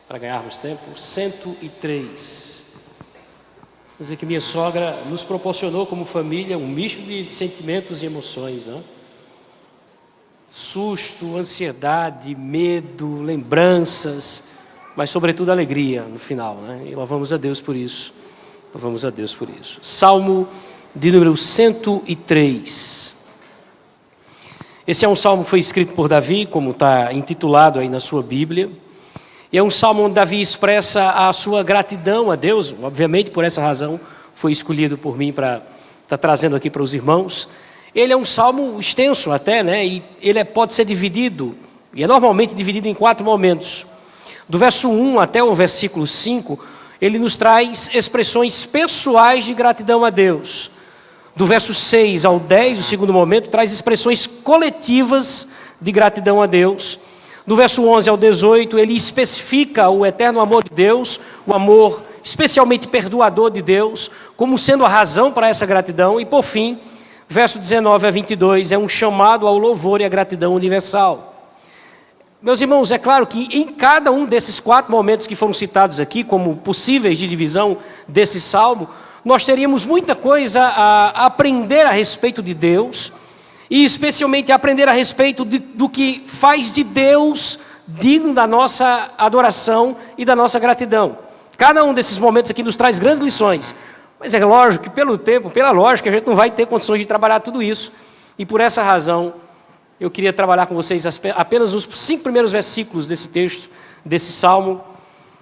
para ganharmos tempo, 103. Quer dizer que minha sogra nos proporcionou como família um misto de sentimentos e emoções, né? Susto, ansiedade, medo, lembranças, mas sobretudo alegria no final, né? E louvamos a Deus por isso. Louvamos a Deus por isso. Salmo de número 103. Esse é um salmo que foi escrito por Davi, como está intitulado aí na sua Bíblia. E é um salmo onde Davi expressa a sua gratidão a Deus. Obviamente, por essa razão, foi escolhido por mim para estar trazendo aqui para os irmãos. Ele é um salmo extenso até, né? E ele pode ser dividido, e é normalmente dividido em 4 momentos. Do verso 1 até o versículo 5, ele nos traz expressões pessoais de gratidão a Deus. Do verso 6 ao 10, o segundo momento, traz expressões coletivas de gratidão a Deus. Do verso 11 ao 18, ele especifica o eterno amor de Deus, o amor especialmente perdoador de Deus, como sendo a razão para essa gratidão. E por fim, verso 19 a 22, é um chamado ao louvor e à gratidão universal. Meus irmãos, é claro que em cada um desses 4 momentos que foram citados aqui, como possíveis de divisão desse salmo, nós teríamos muita coisa a aprender a respeito de Deus, e especialmente aprender a respeito do que faz de Deus digno da nossa adoração e da nossa gratidão. Cada um desses momentos aqui nos traz grandes lições, mas é lógico que pelo tempo, pela lógica, a gente não vai ter condições de trabalhar tudo isso, e por essa razão eu queria trabalhar com vocês apenas os 5 primeiros versículos desse texto, desse salmo.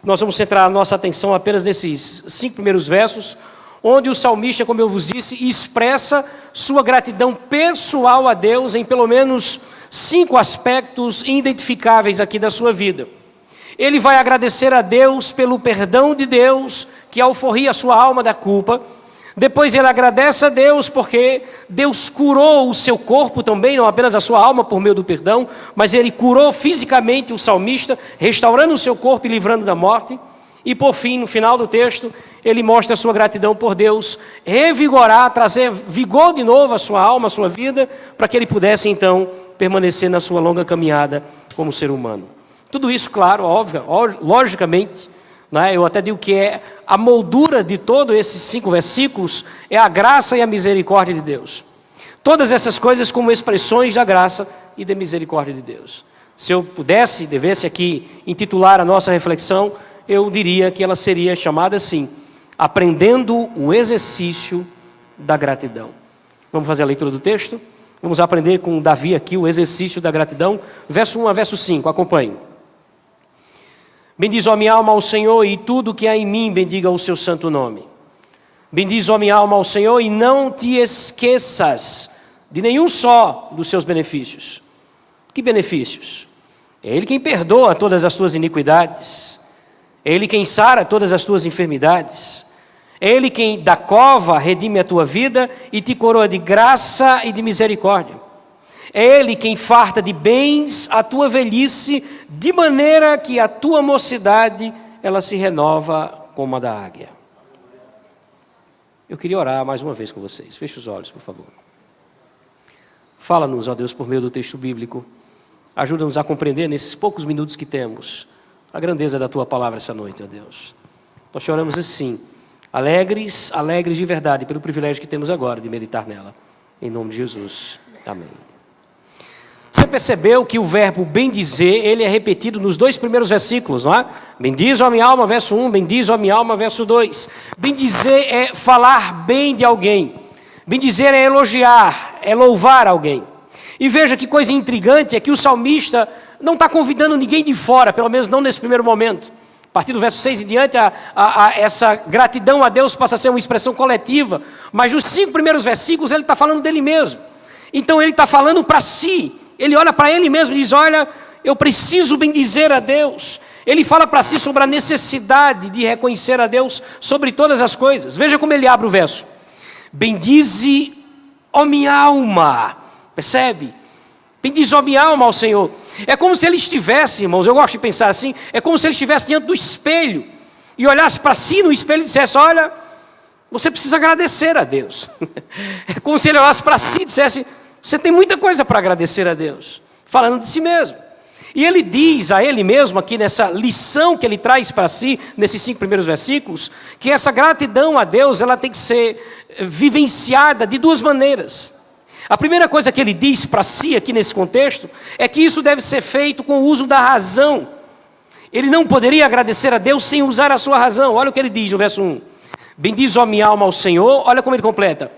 Nós vamos centrar a nossa atenção apenas nesses 5 primeiros versos, onde o salmista, como eu vos disse, expressa sua gratidão pessoal a Deus em pelo menos 5 aspectos identificáveis aqui da sua vida. Ele vai agradecer a Deus pelo perdão de Deus, que alforria a sua alma da culpa. Depois ele agradece a Deus porque Deus curou o seu corpo também, não apenas a sua alma por meio do perdão, mas ele curou fisicamente o salmista, restaurando o seu corpo e livrando da morte. E por fim, no final do texto, ele mostra a sua gratidão por Deus revigorar, trazer vigor de novo à sua alma, à sua vida, para que ele pudesse então permanecer na sua longa caminhada como ser humano. Tudo isso, claro, óbvio, logicamente, né, eu até digo que é a moldura de todos esses 5 versículos, é a graça e a misericórdia de Deus. Todas essas coisas como expressões da graça e da misericórdia de Deus. Se eu devesse aqui intitular a nossa reflexão, eu diria que ela seria chamada assim: aprendendo o exercício da gratidão. Vamos fazer a leitura do texto? Vamos aprender com Davi aqui o exercício da gratidão, verso 1 a verso 5, acompanhe. Bendiz, ó minha alma, ao Senhor, e tudo que há em mim bendiga o seu santo nome. Bendiz, ó minha alma, ao Senhor, e não te esqueças de nenhum só dos seus benefícios. Que benefícios? É Ele quem perdoa todas as tuas iniquidades. É Ele quem sara todas as tuas enfermidades. É Ele quem da cova redime a tua vida e te coroa de graça e de misericórdia. É Ele quem farta de bens a tua velhice, de maneira que a tua mocidade ela se renova como a da águia. Eu queria orar mais uma vez com vocês. Feche os olhos, por favor. Fala-nos, ó Deus, por meio do texto bíblico. Ajuda-nos a compreender nesses poucos minutos que temos a grandeza da tua palavra essa noite, ó Deus. Nós choramos assim, alegres de verdade, pelo privilégio que temos agora de meditar nela. Em nome de Jesus. Amém. Você percebeu que o verbo bendizer, ele é repetido nos 2 primeiros versículos, não é? Bendiz, ó minha alma, verso 1, bendiz, ó minha alma, verso 2. Bendizer é falar bem de alguém. Bendizer é elogiar, é louvar alguém. E veja que coisa intrigante, é que o salmista não está convidando ninguém de fora, pelo menos não nesse primeiro momento. A partir do verso 6 em diante, essa gratidão a Deus passa a ser uma expressão coletiva. Mas nos 5 primeiros versículos ele está falando dele mesmo. Então ele está falando para si. Ele olha para ele mesmo e diz: olha, eu preciso bendizer a Deus. Ele fala para si sobre a necessidade de reconhecer a Deus sobre todas as coisas. Veja como ele abre o verso. Bendize, ó minha alma. Percebe? Bendize, ó minha alma, ao Senhor. É como se ele estivesse, irmãos, eu gosto de pensar assim, é como se ele estivesse diante do espelho e olhasse para si no espelho e dissesse: olha, você precisa agradecer a Deus. É como se ele olhasse para si e dissesse: você tem muita coisa para agradecer a Deus, falando de si mesmo. E ele diz a ele mesmo, aqui nessa lição que ele traz para si, nesses 5 primeiros versículos, que essa gratidão a Deus, ela tem que ser vivenciada de 2 maneiras. A primeira coisa que ele diz para si, aqui nesse contexto, é que isso deve ser feito com o uso da razão. Ele não poderia agradecer a Deus sem usar a sua razão. Olha o que ele diz no verso 1. Bendiz, ó minha alma, ao Senhor. Olha como ele completa.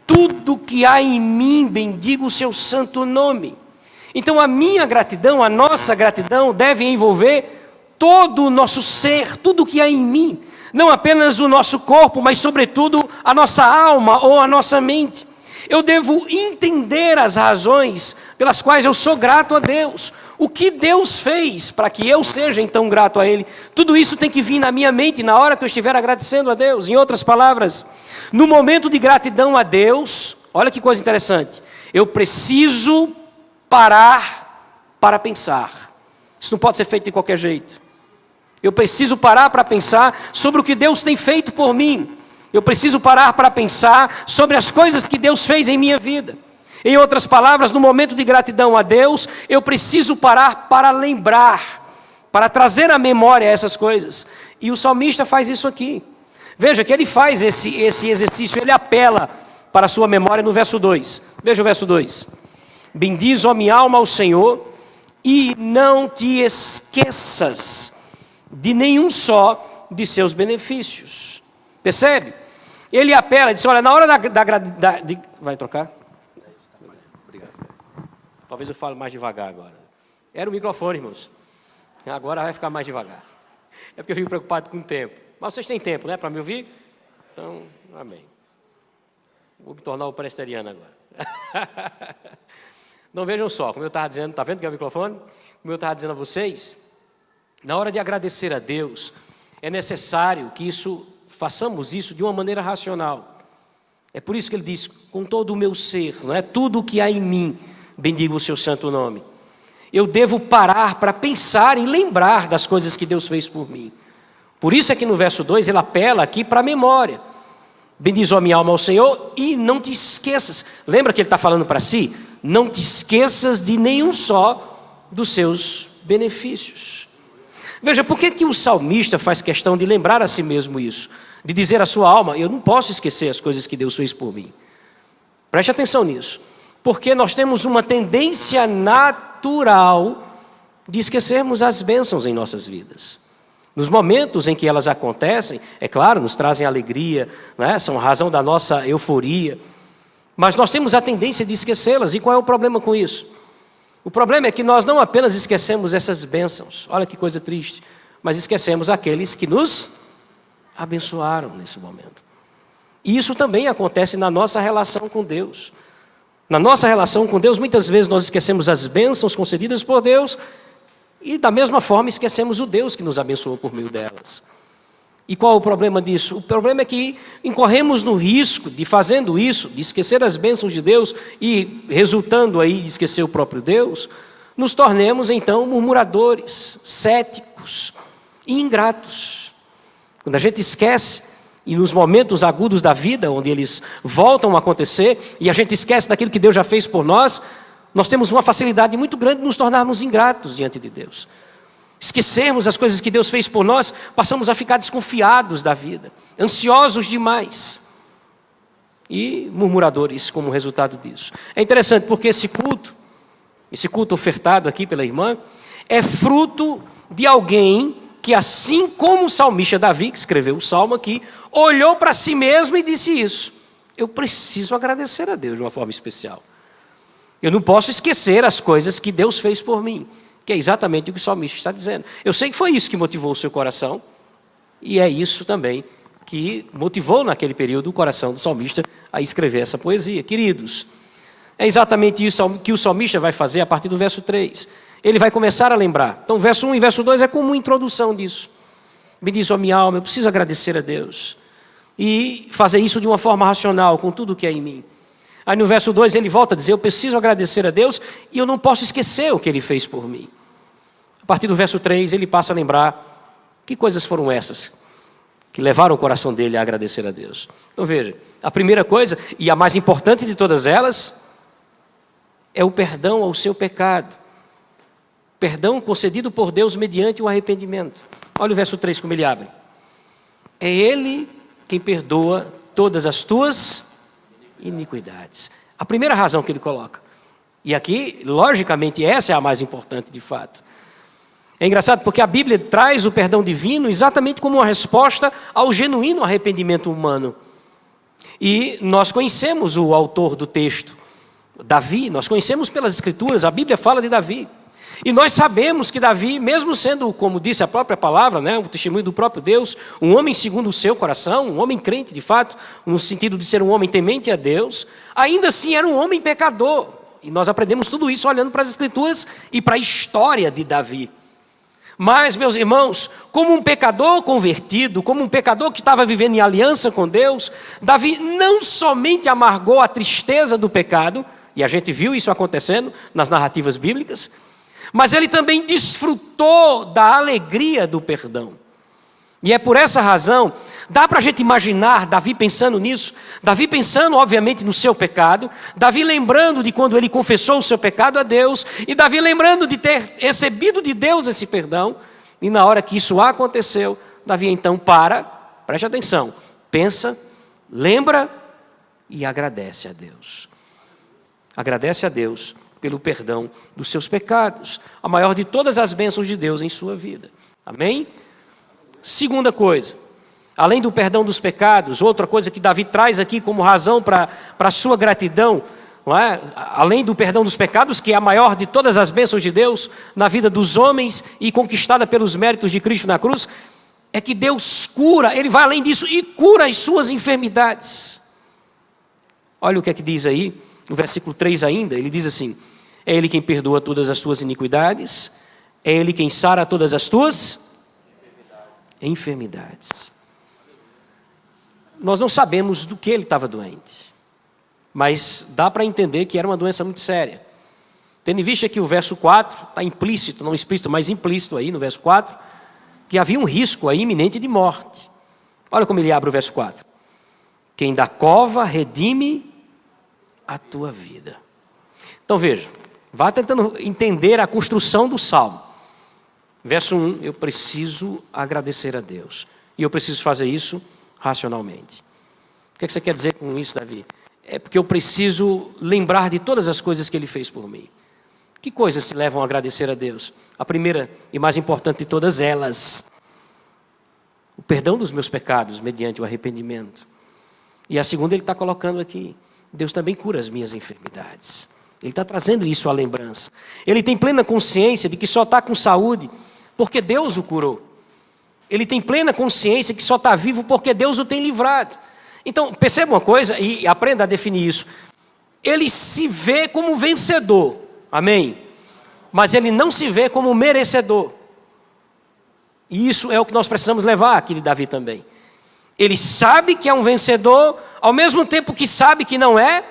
Tudo que há em mim, bendiga o seu santo nome. Então a minha gratidão, a nossa gratidão deve envolver todo o nosso ser, tudo que há em mim. Não apenas o nosso corpo, mas sobretudo a nossa alma ou a nossa mente. Eu devo entender as razões pelas quais eu sou grato a Deus. O que Deus fez para que eu seja então grato a Ele. Tudo isso tem que vir na minha mente na hora que eu estiver agradecendo a Deus. Em outras palavras, no momento de gratidão a Deus, olha que coisa interessante. Eu preciso parar para pensar. Isso não pode ser feito de qualquer jeito. Eu preciso parar para pensar sobre o que Deus tem feito por mim. Eu preciso parar para pensar sobre as coisas que Deus fez em minha vida. Em outras palavras, no momento de gratidão a Deus, eu preciso parar para lembrar, para trazer à memória essas coisas. E o salmista faz isso aqui. Veja que ele faz esse exercício, ele apela para a sua memória no verso 2. Veja o verso 2. Bendiz, ó minha alma, ao Senhor, e não te esqueças de nenhum só de seus benefícios. Percebe? Ele apela, diz, olha, na hora vai trocar? Obrigado. Talvez eu fale mais devagar agora. Era o microfone, irmãos. Agora vai ficar mais devagar. É porque eu fico preocupado com o tempo. Mas vocês têm tempo, né, para me ouvir? Então, amém. Vou me tornar o presbiteriano agora. Então vejam só, como eu estava dizendo, está vendo que é o microfone? Como eu estava dizendo a vocês, na hora de agradecer a Deus, é necessário que façamos isso de uma maneira racional. É por isso que ele diz, com todo o meu ser, não é? Tudo o que há em mim, bendiga o seu santo nome. Eu devo parar para pensar e lembrar das coisas que Deus fez por mim. Por isso é que no verso 2 ele apela aqui para a memória. Bendiz, ó minha alma, ao Senhor, e não te esqueças. Lembra que ele está falando para si? Não te esqueças de nenhum só dos seus benefícios. Veja, por que o salmista faz questão de lembrar a si mesmo isso? De dizer à sua alma, eu não posso esquecer as coisas que Deus fez por mim. Preste atenção nisso. Porque nós temos uma tendência natural de esquecermos as bênçãos em nossas vidas. Nos momentos em que elas acontecem, é claro, nos trazem alegria, né? São razão da nossa euforia. Mas nós temos a tendência de esquecê-las. E qual é o problema com isso? O problema é que nós não apenas esquecemos essas bênçãos, olha que coisa triste, mas esquecemos aqueles que nos abençoaram nesse momento. E isso também acontece na nossa relação com Deus. Na nossa relação com Deus, muitas vezes nós esquecemos as bênçãos concedidas por Deus e da mesma forma esquecemos o Deus que nos abençoou por meio delas. E qual o problema disso? O problema é que incorremos no risco de, fazendo isso, de esquecer as bênçãos de Deus e resultando aí de esquecer o próprio Deus, nos tornemos então murmuradores, céticos e ingratos. Quando a gente esquece, e nos momentos agudos da vida, onde eles voltam a acontecer, e a gente esquece daquilo que Deus já fez por nós, nós temos uma facilidade muito grande de nos tornarmos ingratos diante de Deus. Esquecermos as coisas que Deus fez por nós, passamos a ficar desconfiados da vida, ansiosos demais e murmuradores como resultado disso. É interessante porque esse culto ofertado aqui pela irmã, é fruto de alguém que, assim como o salmista Davi, que escreveu o salmo aqui, olhou para si mesmo e disse isso: eu preciso agradecer a Deus de uma forma especial. Eu não posso esquecer as coisas que Deus fez por mim. Que é exatamente o que o salmista está dizendo. Eu sei que foi isso que motivou o seu coração, e é isso também que motivou naquele período o coração do salmista a escrever essa poesia. Queridos, é exatamente isso que o salmista vai fazer a partir do verso 3. Ele vai começar a lembrar. Então, verso 1 e verso 2 é como uma introdução disso. Me diz, ó minha alma, eu preciso agradecer a Deus. E fazer isso de uma forma racional, com tudo que é em mim. Aí no verso 2 ele volta a dizer, eu preciso agradecer a Deus e eu não posso esquecer o que Ele fez por mim. A partir do verso 3 ele passa a lembrar que coisas foram essas que levaram o coração dele a agradecer a Deus. Então veja, a primeira coisa, e a mais importante de todas elas, é o perdão ao seu pecado. Perdão concedido por Deus mediante o arrependimento. Olha o verso 3 como ele abre. É Ele quem perdoa todas as tuas iniquidades. A primeira razão que ele coloca. E aqui, logicamente, essa é a mais importante de fato. É engraçado porque a Bíblia traz o perdão divino exatamente como uma resposta ao genuíno arrependimento humano. E nós conhecemos o autor do texto, Davi, nós conhecemos pelas Escrituras, a Bíblia fala de Davi. E nós sabemos que Davi, mesmo sendo, como disse a própria palavra, o testemunho do próprio Deus, um homem segundo o seu coração, um homem crente de fato, no sentido de ser um homem temente a Deus, ainda assim era um homem pecador. E nós aprendemos tudo isso olhando para as Escrituras e para a história de Davi. Mas, meus irmãos, como um pecador convertido, como um pecador que estava vivendo em aliança com Deus, Davi não somente amargou a tristeza do pecado, e a gente viu isso acontecendo nas narrativas bíblicas, mas ele também desfrutou da alegria do perdão. E é por essa razão, dá para a gente imaginar Davi pensando nisso, Davi pensando obviamente no seu pecado, Davi lembrando de quando ele confessou o seu pecado a Deus, e Davi lembrando de ter recebido de Deus esse perdão, e na hora que isso aconteceu, Davi então preste atenção, pensa, lembra e agradece a Deus. Agradece a Deus pelo perdão dos seus pecados, a maior de todas as bênçãos de Deus em sua vida. Amém? Segunda coisa, além do perdão dos pecados, outra coisa que Davi traz aqui como razão para a sua gratidão, não é? Além do perdão dos pecados, que é a maior de todas as bênçãos de Deus na vida dos homens e conquistada pelos méritos de Cristo na cruz, é que Deus cura, Ele vai além disso e cura as suas enfermidades. Olha o que é que diz aí, no versículo 3 ainda, ele diz assim, é Ele quem perdoa todas as suas iniquidades, é Ele quem sara todas as tuas enfermidades. Nós não sabemos do que ele estava doente, mas dá para entender que era uma doença muito séria. Tendo em vista que o verso 4, está implícito, não explícito, mas implícito aí no verso 4, que havia um risco aí iminente de morte. Olha como ele abre o verso 4. Quem da cova redime a tua vida. Então veja, vá tentando entender a construção do salmo. Verso 1, eu preciso agradecer a Deus. E eu preciso fazer isso racionalmente. O que você quer dizer com isso, Davi? É porque eu preciso lembrar de todas as coisas que Ele fez por mim. Que coisas te levam a agradecer a Deus? A primeira e mais importante de todas elas, o perdão dos meus pecados mediante o arrependimento. E a segunda ele está colocando aqui, Deus também cura as minhas enfermidades. Ele está trazendo isso à lembrança. Ele tem plena consciência de que só está com saúde porque Deus o curou. Ele tem plena consciência que só está vivo porque Deus o tem livrado. Então, perceba uma coisa e aprenda a definir isso. Ele se vê como vencedor, amém? Mas ele não se vê como merecedor. E isso é o que nós precisamos levar aqui de Davi também. Ele sabe que é um vencedor, ao mesmo tempo que sabe que não é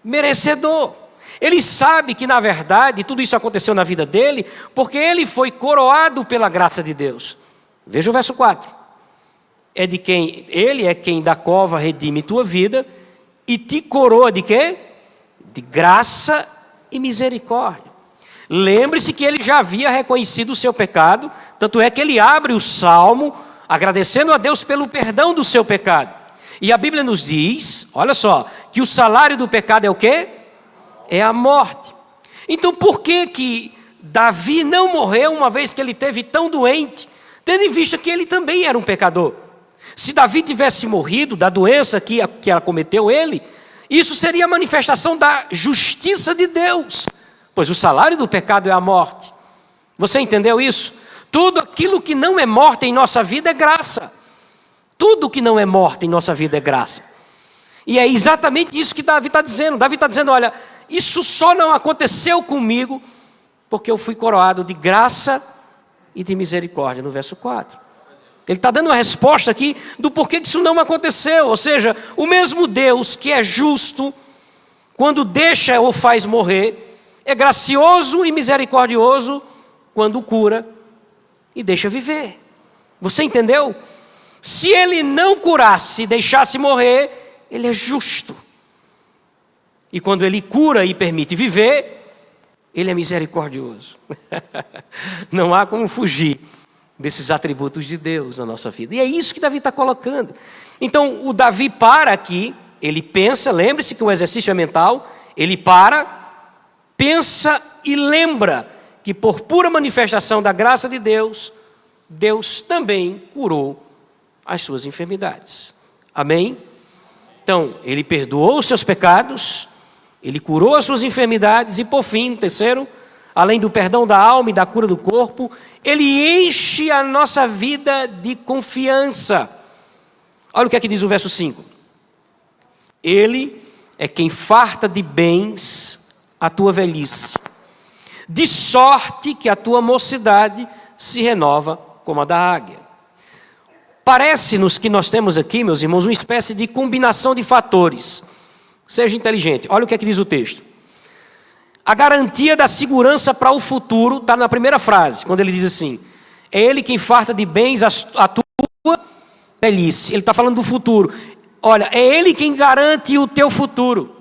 merecedor. Ele sabe que, na verdade, tudo isso aconteceu na vida dele, porque ele foi coroado pela graça de Deus. Veja o verso 4. Ele é quem da cova redime tua vida e te coroa de quê? De graça e misericórdia. Lembre-se que ele já havia reconhecido o seu pecado, tanto é que ele abre o salmo agradecendo a Deus pelo perdão do seu pecado. E a Bíblia nos diz, olha só, que o salário do pecado é o quê? É a morte. Então por que Davi não morreu uma vez que ele esteve tão doente, tendo em vista que ele também era um pecador? Se Davi tivesse morrido da doença que acometeu ele, isso seria a manifestação da justiça de Deus, pois o salário do pecado é a morte. Você entendeu isso? Tudo aquilo que não é morte em nossa vida é graça. Tudo que não é morte em nossa vida é graça. E é exatamente isso que Davi está dizendo. Davi está dizendo, olha, isso só não aconteceu comigo porque eu fui coroado de graça e de misericórdia, no verso 4. Ele está dando uma resposta aqui do porquê que isso não aconteceu. Ou seja, o mesmo Deus que é justo, quando deixa ou faz morrer, é gracioso e misericordioso quando cura e deixa viver. Você entendeu? Se ele não curasse e deixasse morrer, ele é justo. E quando ele cura e permite viver, Ele é misericordioso. Não há como fugir desses atributos de Deus na nossa vida. E é isso que Davi está colocando. Então, o Davi para aqui, ele pensa, lembre-se que o exercício é mental, ele para, pensa e lembra que por pura manifestação da graça de Deus, Deus também curou as suas enfermidades. Amém? Então, ele perdoou os seus pecados, ele curou as suas enfermidades e, por fim, terceiro, além do perdão da alma e da cura do corpo, ele enche a nossa vida de confiança. Olha o que é que diz o verso 5. Ele é quem farta de bens a tua velhice, de sorte que a tua mocidade se renova como a da águia. Parece-nos que nós temos aqui, meus irmãos, uma espécie de combinação de fatores. Seja inteligente. Olha o que é que diz o texto. A garantia da segurança para o futuro está na primeira frase, quando ele diz assim: é ele quem farta de bens a tua velhice. Ele está falando do futuro. Olha, é ele quem garante o teu futuro.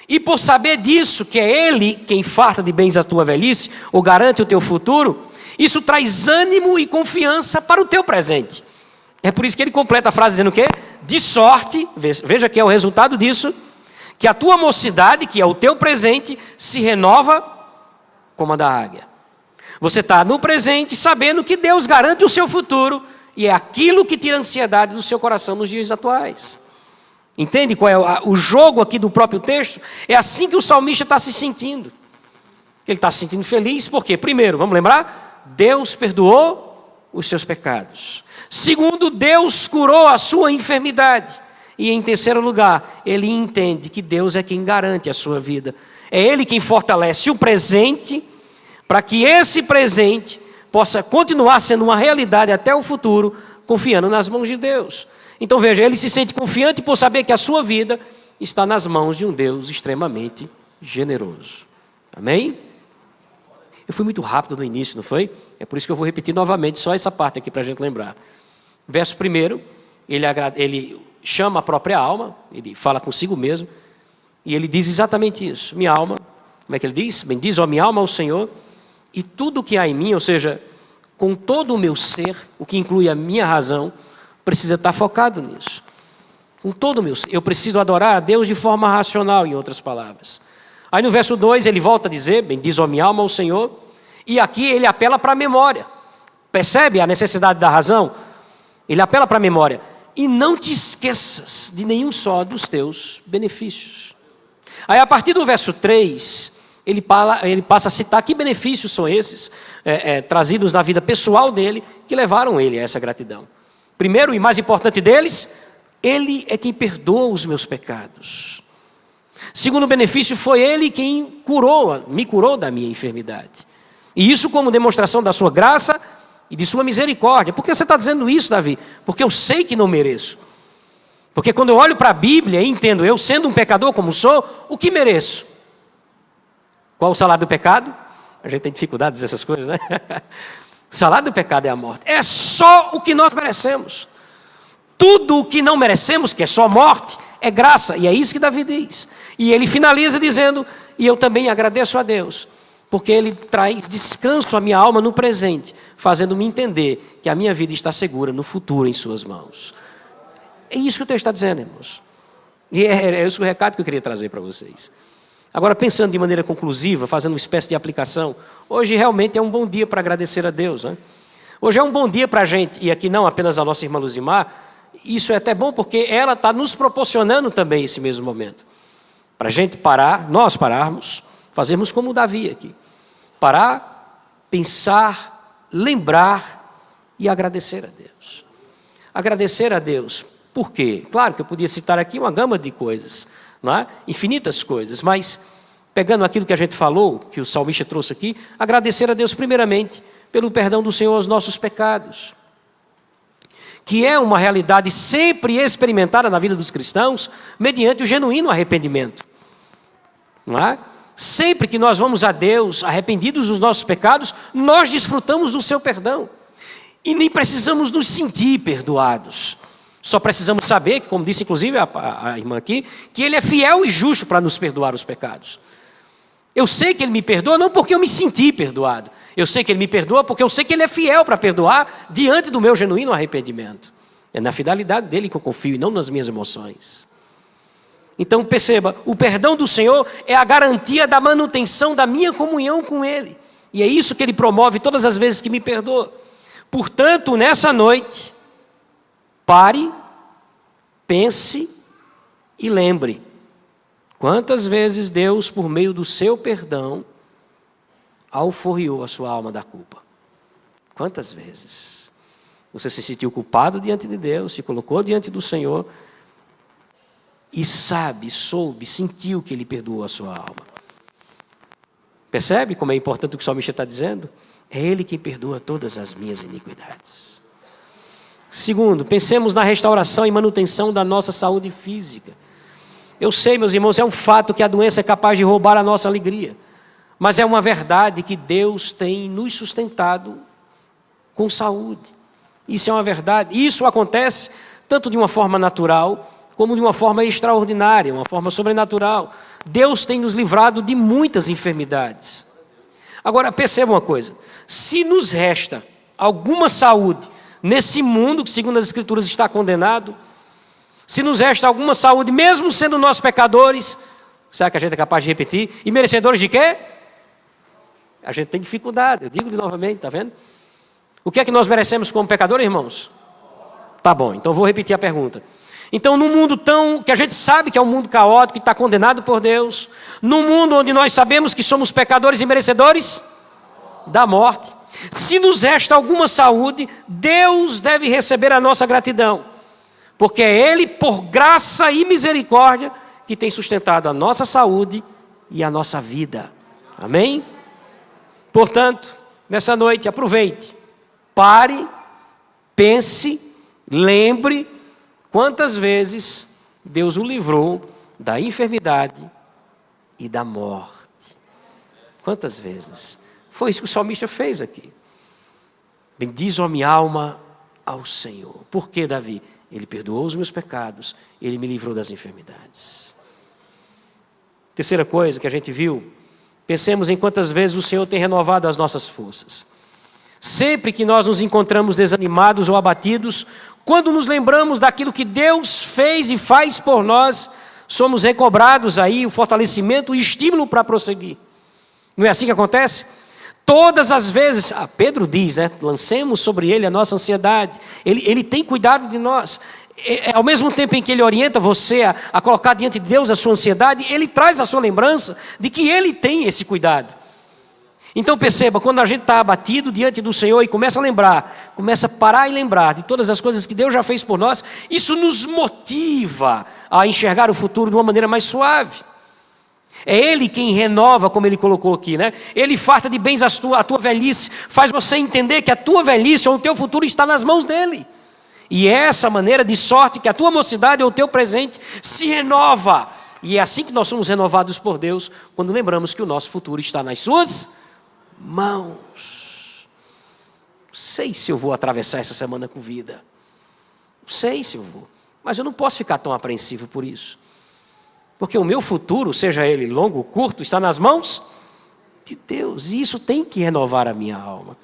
E por saber disso, que é ele quem farta de bens a tua velhice, ou garante o teu futuro, isso traz ânimo e confiança para o teu presente. É por isso que ele completa a frase dizendo o quê? De sorte, veja que é o resultado disso, que a tua mocidade, que é o teu presente, se renova como a da águia. Você está no presente sabendo que Deus garante o seu futuro, e é aquilo que tira a ansiedade do seu coração nos dias atuais. Entende qual é o jogo aqui do próprio texto? É assim que o salmista está se sentindo. Ele está se sentindo feliz porque, primeiro, vamos lembrar? Deus perdoou os seus pecados. Segundo, Deus curou a sua enfermidade. E em terceiro lugar, ele entende que Deus é quem garante a sua vida. É Ele quem fortalece o presente, para que esse presente possa continuar sendo uma realidade até o futuro, confiando nas mãos de Deus. Então veja, ele se sente confiante por saber que a sua vida está nas mãos de um Deus extremamente generoso. Amém? Eu fui muito rápido no início, não foi? É por isso que eu vou repetir novamente só essa parte aqui para a gente lembrar. Verso 1, ele chama a própria alma, ele fala consigo mesmo, e ele diz exatamente isso. Minha alma, como é que ele diz? Bendiz, ó minha alma, ao Senhor, e tudo o que há em mim, ou seja, com todo o meu ser, o que inclui a minha razão, precisa estar focado nisso. Com todo o meu ser. Eu preciso adorar a Deus de forma racional, em outras palavras. Aí no verso 2 ele volta a dizer, bendiz ó minha alma ao Senhor, e aqui ele apela para a memória. Percebe a necessidade da razão? Ele apela para a memória. E não te esqueças de nenhum só dos teus benefícios. Aí a partir do verso 3, ele passa a citar que benefícios são esses, trazidos na vida pessoal dele, que levaram ele a essa gratidão. Primeiro e mais importante deles, ele é quem perdoa os meus pecados. Segundo benefício, foi ele quem me curou da minha enfermidade. E isso como demonstração da sua graça e de sua misericórdia. Por que você está dizendo isso, Davi? Porque eu sei que não mereço. Porque quando eu olho para a Bíblia e entendo, eu sendo um pecador como sou, o que mereço? Qual o salário do pecado? A gente tem dificuldade de dizer essas coisas, né? O salário do pecado é a morte. É só o que nós merecemos. Tudo o que não merecemos, que é só morte, é graça. E é isso que Davi diz. E ele finaliza dizendo, e eu também agradeço a Deus, porque ele traz descanso à minha alma no presente, fazendo-me entender que a minha vida está segura no futuro em suas mãos. É isso que o texto está dizendo, irmãos. E é esse o recado que eu queria trazer para vocês. Agora, pensando de maneira conclusiva, fazendo uma espécie de aplicação, hoje realmente é um bom dia para agradecer a Deus, né? Hoje é um bom dia para a gente, e aqui não apenas a nossa irmã Luzimar, isso é até bom porque ela está nos proporcionando também esse mesmo momento. Para a gente parar, nós pararmos, fazermos como o Davi aqui. Parar, pensar, lembrar e agradecer a Deus. Agradecer a Deus, por quê? Claro que eu podia citar aqui uma gama de coisas, não é? Infinitas coisas, mas pegando aquilo que a gente falou, que o salmista trouxe aqui, agradecer a Deus primeiramente pelo perdão do Senhor aos nossos pecados, que é uma realidade sempre experimentada na vida dos cristãos, mediante o genuíno arrependimento, não é? Sempre que nós vamos a Deus arrependidos dos nossos pecados, nós desfrutamos do seu perdão, e nem precisamos nos sentir perdoados. Só precisamos saber, que como disse inclusive a irmã aqui, que Ele é fiel e justo para nos perdoar os pecados. Eu sei que Ele me perdoa não porque eu me senti perdoado. Eu sei que Ele me perdoa porque eu sei que Ele é fiel para perdoar diante do meu genuíno arrependimento. É na fidelidade dEle que eu confio e não nas minhas emoções. Então perceba, o perdão do Senhor é a garantia da manutenção da minha comunhão com Ele. E é isso que Ele promove todas as vezes que me perdoa. Portanto, nessa noite, pare, pense e lembre. Quantas vezes Deus, por meio do seu perdão, alforriou a sua alma da culpa? Quantas vezes? Você se sentiu culpado diante de Deus, se colocou diante do Senhor e soube, sentiu que Ele perdoou a sua alma. Percebe como é importante o que o salmista está dizendo? É Ele quem perdoa todas as minhas iniquidades. Segundo, pensemos na restauração e manutenção da nossa saúde física. Eu sei, meus irmãos, é um fato que a doença é capaz de roubar a nossa alegria. Mas é uma verdade que Deus tem nos sustentado com saúde. Isso é uma verdade. Isso acontece tanto de uma forma natural, como de uma forma extraordinária, uma forma sobrenatural. Deus tem nos livrado de muitas enfermidades. Agora, perceba uma coisa. Se nos resta alguma saúde nesse mundo que, segundo as Escrituras, está condenado, se nos resta alguma saúde, mesmo sendo nós pecadores, será que a gente é capaz de repetir? E merecedores de quê? A gente tem dificuldade, eu digo novamente, está vendo? O que é que nós merecemos como pecadores, irmãos? Tá bom, então vou repetir a pergunta. Então, num mundo que a gente sabe que é um mundo caótico, que está condenado por Deus, num mundo onde nós sabemos que somos pecadores e merecedores da morte, se nos resta alguma saúde, Deus deve receber a nossa gratidão, porque é Ele, por graça e misericórdia, que tem sustentado a nossa saúde e a nossa vida. Amém? Portanto, nessa noite, aproveite, pare, pense, lembre quantas vezes Deus o livrou da enfermidade e da morte. Quantas vezes? Foi isso que o salmista fez aqui. Bendiz, ó minha alma, ao Senhor. Por quê, Davi? Ele perdoou os meus pecados, Ele me livrou das enfermidades. Terceira coisa que a gente viu, pensemos em quantas vezes o Senhor tem renovado as nossas forças. Sempre que nós nos encontramos desanimados ou abatidos, quando nos lembramos daquilo que Deus fez e faz por nós, somos recobrados aí o fortalecimento e estímulo para prosseguir. Não é assim que acontece? Todas as vezes, Pedro diz, né? Lancemos sobre Ele a nossa ansiedade. Ele tem cuidado de nós. Ao mesmo tempo em que Ele orienta você a colocar diante de Deus a sua ansiedade, Ele traz a sua lembrança de que Ele tem esse cuidado. Então perceba, quando a gente está abatido diante do Senhor e começa a lembrar, começa a parar e lembrar de todas as coisas que Deus já fez por nós, isso nos motiva a enxergar o futuro de uma maneira mais suave. É Ele quem renova, como Ele colocou aqui, né? Ele farta de bens a tua velhice, faz você entender que a tua velhice ou o teu futuro está nas mãos dEle. E é essa maneira de sorte que a tua mocidade ou o teu presente se renova. E é assim que nós somos renovados por Deus, quando lembramos que o nosso futuro está nas suas mãos. Não sei se eu vou atravessar essa semana com vida. Não sei se eu vou. Mas eu não posso ficar tão apreensivo por isso. Porque o meu futuro, seja ele longo ou curto, está nas mãos de Deus. E isso tem que renovar a minha alma.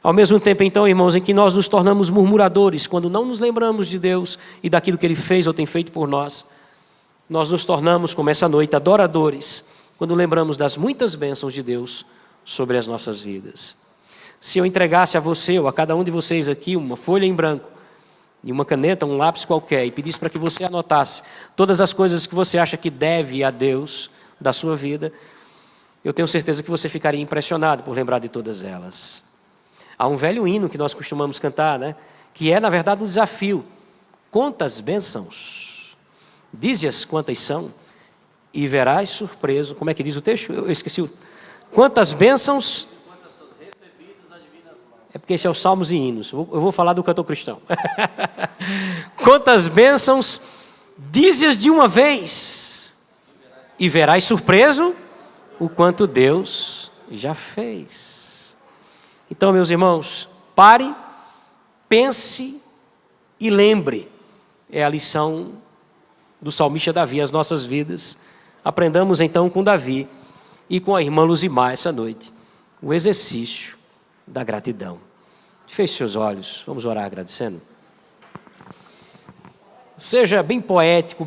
Ao mesmo tempo, então, irmãos, em que nós nos tornamos murmuradores, quando não nos lembramos de Deus e daquilo que Ele fez ou tem feito por nós, nós nos tornamos, como essa noite, adoradores, quando lembramos das muitas bênçãos de Deus sobre as nossas vidas. Se eu entregasse a você ou a cada um de vocês aqui uma folha em branco, e uma caneta, um lápis qualquer, e pedisse para que você anotasse todas as coisas que você acha que deve a Deus da sua vida, eu tenho certeza que você ficaria impressionado por lembrar de todas elas. Há um velho hino que nós costumamos cantar, né? Que é, na verdade, um desafio. Quantas bênçãos, dize-as quantas são, e verás surpreso. Como é que diz o texto? Eu esqueci. Quantas bênçãos... É porque esse é o Salmos e Hinos. Eu vou falar do cantor cristão. Quantas bênçãos, dize-as de uma vez, e verás surpreso o quanto Deus já fez. Então, meus irmãos, pare, pense e lembre. É a lição do salmista Davi às nossas vidas. Aprendamos então com Davi e com a irmã Luzimar essa noite, o exercício da gratidão. Feche seus olhos, vamos orar agradecendo. Seja bem poético,